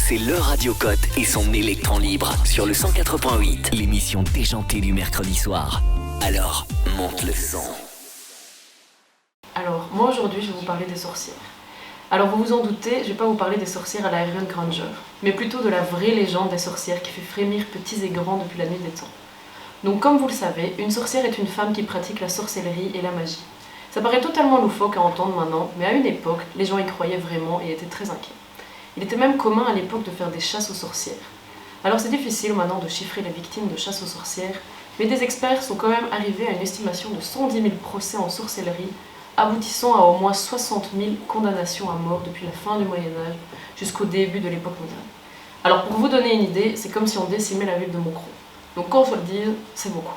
c'est le Radio-Cote et son électron libre sur le 104.8, l'émission déjantée du mercredi soir. Alors, monte le son. Alors, moi aujourd'hui, je vais vous parler des sorcières. Alors, vous vous en doutez, je vais pas vous parler des sorcières à la Hermione Granger, mais plutôt de la vraie légende des sorcières qui fait frémir petits et grands depuis la nuit des temps. Donc, comme vous le savez, une sorcière est une femme qui pratique la sorcellerie et la magie. Ça paraît totalement loufoque à entendre maintenant, mais à une époque, les gens y croyaient vraiment et étaient très inquiets. Il était même commun à l'époque de faire des chasses aux sorcières. Alors c'est difficile maintenant de chiffrer les victimes de chasses aux sorcières, mais des experts sont quand même arrivés à une estimation de 110 000 procès en sorcellerie, aboutissant à au moins 60 000 condamnations à mort depuis la fin du Moyen-Âge jusqu'au début de l'époque moderne. Alors pour vous donner une idée, c'est comme si on décimait la ville de Maucron. Donc qu'on se le dise, c'est beaucoup.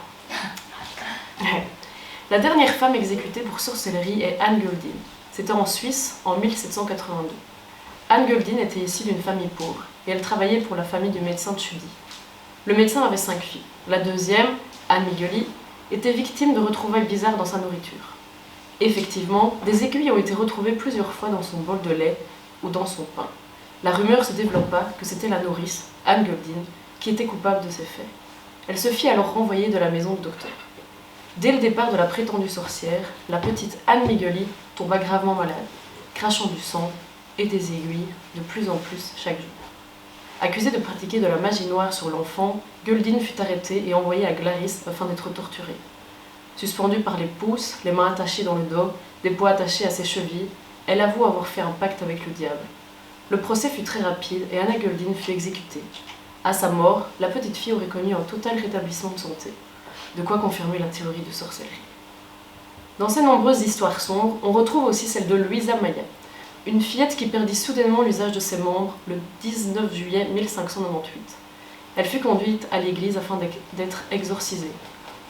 La dernière femme exécutée pour sorcellerie est Anne Goulding. C'était en Suisse en 1782. Anne Goulding était issue d'une famille pauvre et elle travaillait pour la famille du médecin Tschudi. Le médecin avait 5 filles. La deuxième, Anne Migoli, était victime de retrouvailles bizarres dans sa nourriture. Effectivement, des aiguilles ont été retrouvées plusieurs fois dans son bol de lait ou dans son pain. La rumeur se développa que c'était la nourrice, Anne Goulding, qui était coupable de ces faits. Elle se fit alors renvoyer de la maison du docteur. Dès le départ de la prétendue sorcière, la petite Anne Migoli tomba gravement malade, crachant du sang et des aiguilles de plus en plus chaque jour. Accusée de pratiquer de la magie noire sur l'enfant, Goulding fut arrêtée et envoyée à Glaris afin d'être torturée. Suspendue par les pouces, les mains attachées dans le dos, des poids attachés à ses chevilles, elle avoue avoir fait un pacte avec le diable. Le procès fut très rapide et Anna Goulding fut exécutée. À sa mort, la petite fille aurait connu un total rétablissement de santé, de quoi confirmer la théorie de sorcellerie. Dans ces nombreuses histoires sombres, on retrouve aussi celle de Louisa Maya, une fillette qui perdit soudainement l'usage de ses membres le 19 juillet 1598. Elle fut conduite à l'église afin d'être exorcisée.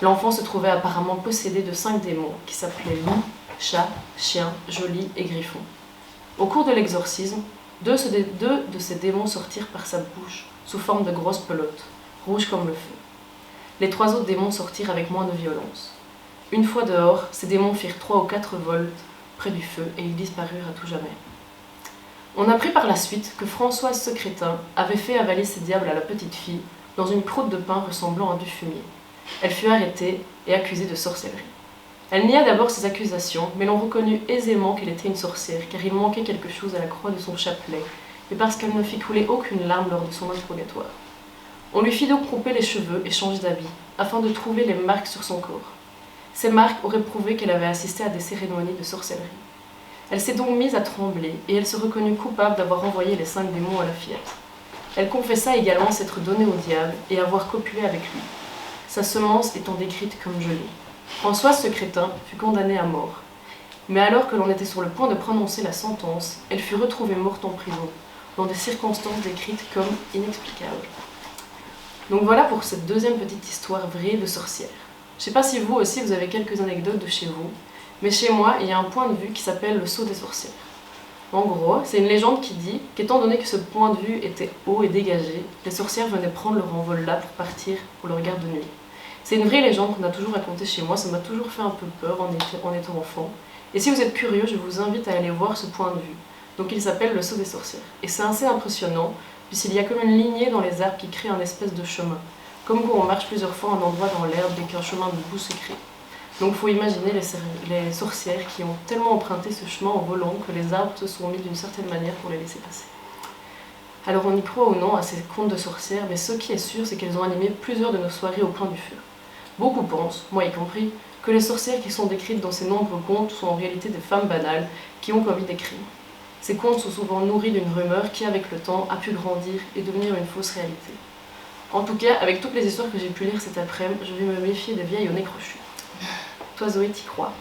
L'enfant se trouvait apparemment possédé de 5 démons qui s'appelaient loup, chat, chien, geôlier et griffon. Au cours de l'exorcisme, deux de ces démons sortirent par sa bouche sous forme de grosses pelotes, rouges comme le feu. Les 3 autres démons sortirent avec moins de violence. Une fois dehors, ces démons firent 3 ou 4 volts près du feu et ils disparurent à tout jamais. On apprit par la suite que Françoise Secrétin avait fait avaler ces diables à la petite fille dans une croûte de pain ressemblant à du fumier. Elle fut arrêtée et accusée de sorcellerie. Elle nia d'abord ces accusations, mais l'on reconnut aisément qu'elle était une sorcière, car il manquait quelque chose à la croix de son chapelet, et parce qu'elle ne fit couler aucune larme lors de son interrogatoire. On lui fit donc couper les cheveux et changer d'habit, afin de trouver les marques sur son corps. Ces marques auraient prouvé qu'elle avait assisté à des cérémonies de sorcellerie. Elle s'est donc mise à trembler, et elle se reconnut coupable d'avoir envoyé les 5 démons à la fillette. Elle confessa également s'être donnée au diable et avoir copulé avec lui, sa semence étant décrite comme gelée. Françoise Secrétin fut condamnée à mort. Mais alors que l'on était sur le point de prononcer la sentence, elle fut retrouvée morte en prison, dans des circonstances décrites comme inexplicables. Donc voilà pour cette deuxième petite histoire vraie de sorcière. Je ne sais pas si vous aussi vous avez quelques anecdotes de chez vous, mais chez moi il y a un point de vue qui s'appelle le sceau des sorcières. En gros, c'est une légende qui dit qu'étant donné que ce point de vue était haut et dégagé, les sorcières venaient prendre leur envol là pour partir pour leur garde de nuit. C'est une vraie légende qu'on a toujours racontée chez moi, ça m'a toujours fait un peu peur en étant enfant. Et si vous êtes curieux, je vous invite à aller voir ce point de vue. Donc il s'appelle le sceau des sorcières. Et c'est assez impressionnant, puisqu'il y a comme une lignée dans les arbres qui crée un espèce de chemin. Comme quand on marche plusieurs fois un endroit dans l'herbe et qu'un chemin de boue se crée. Donc il faut imaginer les sorcières qui ont tellement emprunté ce chemin en volant que les arbres se sont mis d'une certaine manière pour les laisser passer. Alors on y croit ou non à ces contes de sorcières, mais ce qui est sûr, c'est qu'elles ont animé plusieurs de nos soirées au coin du feu. Beaucoup pensent, moi y compris, que les sorcières qui sont décrites dans ces nombreux contes sont en réalité des femmes banales qui ont commis des crimes. Ces contes sont souvent nourris d'une rumeur qui, avec le temps, a pu grandir et devenir une fausse réalité. En tout cas, avec toutes les histoires que j'ai pu lire cet après-midi, je vais me méfier des vieilles au nez crochu. Toi Zoé, t'y crois?